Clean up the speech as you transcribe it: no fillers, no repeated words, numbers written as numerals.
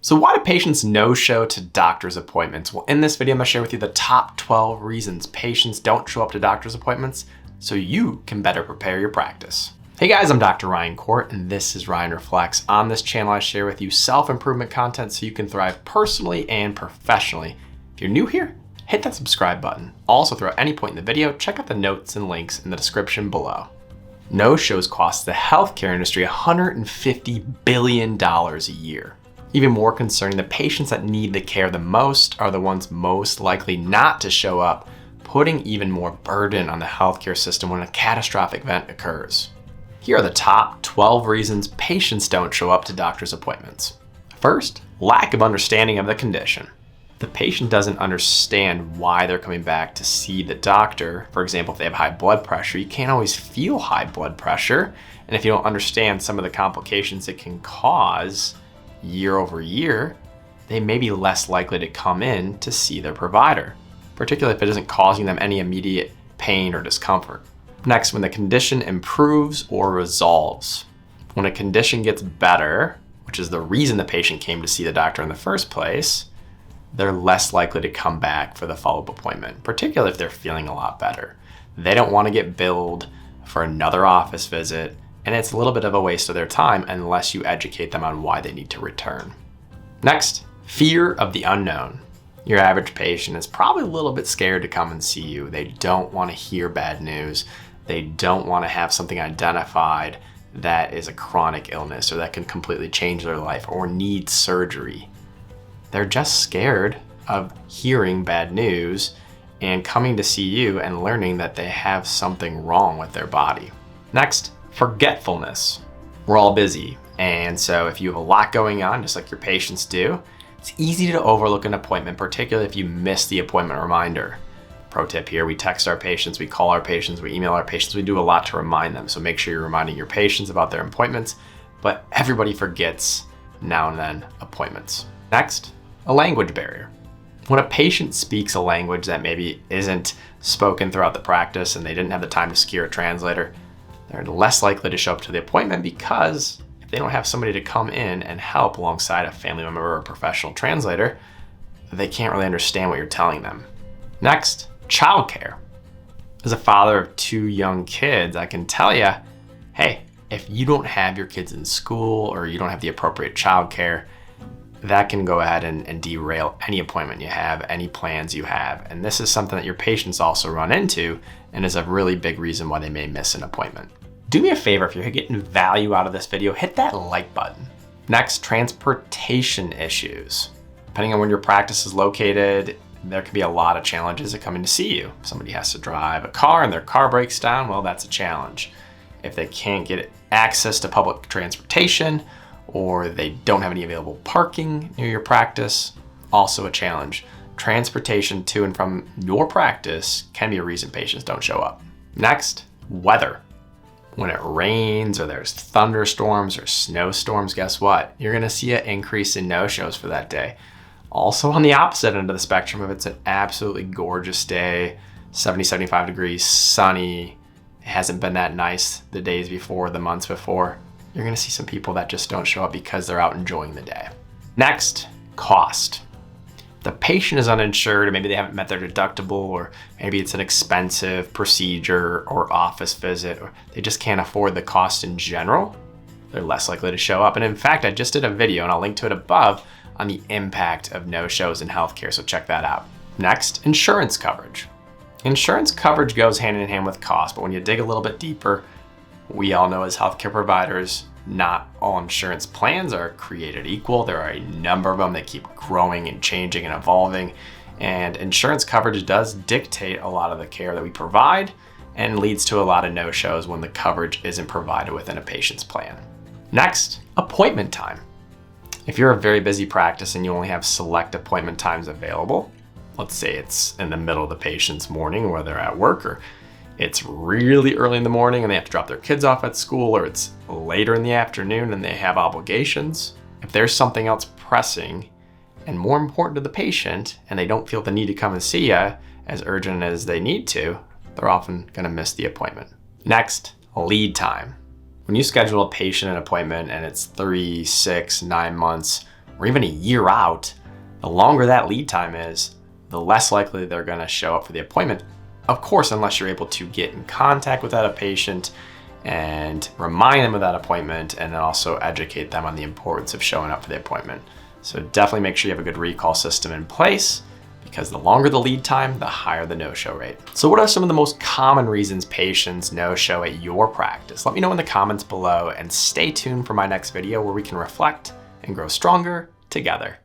So why do patients no-show to doctor's appointments? Well, in this video, I'm gonna share with you the top 12 reasons patients don't show up to doctor's appointments so you can better prepare your practice. Hey guys, I'm Dr. Ryan Corte, and this is Ryan Reflects. On this channel, I share with you self-improvement content so you can thrive personally and professionally. If you're new here, hit that subscribe button. Also, throughout any point in the video, check out the notes and links in the description below. No-shows cost the healthcare industry $150 billion a year. Even more concerning, the patients that need the care the most are the ones most likely not to show up, putting even more burden on the healthcare system when a catastrophic event occurs. Here are the top 12 reasons patients don't show up to doctor's appointments. First, lack of understanding of the condition. The patient doesn't understand why they're coming back to see the doctor. For example, if they have high blood pressure, you can't always feel high blood pressure. And if you don't understand some of the complications it can cause year over year, they may be less likely to come in to see their provider, particularly if it isn't causing them any immediate pain or discomfort. Next, when the condition improves or resolves. When a condition gets better, which is the reason the patient came to see the doctor in the first place, they're less likely to come back for the follow-up appointment, particularly if they're feeling a lot better. They don't want to get billed for another office visit, and it's a little bit of a waste of their time unless you educate them on why they need to return. Next, fear of the unknown. Your average patient is probably a little bit scared to come and see you. They don't want to hear bad news. They don't want to have something identified that is a chronic illness or that can completely change their life or need surgery. They're just scared of hearing bad news and coming to see you and learning that they have something wrong with their body. Next, forgetfulness. We're all busy, and so if you have a lot going on, just like your patients do, it's easy to overlook an appointment, particularly if you miss the appointment reminder. Pro tip here, we text our patients, we call our patients, we email our patients, we do a lot to remind them. So make sure you're reminding your patients about their appointments, but everybody forgets now and then appointments. Next, a language barrier. When a patient speaks a language that maybe isn't spoken throughout the practice and they didn't have the time to secure a translator, they're less likely to show up to the appointment because if they don't have somebody to come in and help alongside a family member or a professional translator, they can't really understand what you're telling them. Next, childcare. As a father of 2 young kids, I can tell you, hey, if you don't have your kids in school or you don't have the appropriate childcare, that can go ahead and derail any appointment you have, any plans you have. And this is something that your patients also run into and is a really big reason why they may miss an appointment. Do me a favor, if you're getting value out of this video, hit that like button. Next, transportation issues. Depending on where your practice is located, there can be a lot of challenges that come in to see you. If somebody has to drive a car and their car breaks down, well, that's a challenge. If they can't get access to public transportation, or they don't have any available parking near your practice, also a challenge. Transportation to and from your practice can be a reason patients don't show up. Next, weather. When it rains or there's thunderstorms or snowstorms, guess what? You're gonna see an increase in no-shows for that day. Also on the opposite end of the spectrum, if it's an absolutely gorgeous day, 70, 75 degrees, sunny, it hasn't been that nice the days before, the months before, you're gonna see some people that just don't show up because they're out enjoying the day. Next, cost. The patient is uninsured, or maybe they haven't met their deductible, or maybe it's an expensive procedure or office visit, or they just can't afford the cost in general, they're less likely to show up. And in fact, I just did a video, and I'll link to it above, on the impact of no-shows in healthcare, so check that out. Next, insurance coverage. Insurance coverage goes hand in hand with cost, but when you dig a little bit deeper, we all know as healthcare providers, not all insurance plans are created equal. There are a number of them that keep growing and changing and evolving. And insurance coverage does dictate a lot of the care that we provide and leads to a lot of no-shows when the coverage isn't provided within a patient's plan. Next, appointment time. If you're a very busy practice and you only have select appointment times available, let's say it's in the middle of the patient's morning where they're at work, or it's really early in the morning and they have to drop their kids off at school, or it's later in the afternoon and they have obligations. If there's something else pressing and more important to the patient and they don't feel the need to come and see you as urgent as they need to, they're often gonna miss the appointment. Next, lead time. When you schedule a patient an appointment and it's 3, 6, 9 months or even a year out, the longer that lead time is, the less likely they're gonna show up for the appointment. Of course, unless you're able to get in contact with that patient and remind them of that appointment, and then also educate them on the importance of showing up for the appointment. So definitely make sure you have a good recall system in place, because the longer the lead time, the higher the no-show rate. So what are some of the most common reasons patients no-show at your practice? Let me know in the comments below, and stay tuned for my next video where we can reflect and grow stronger together.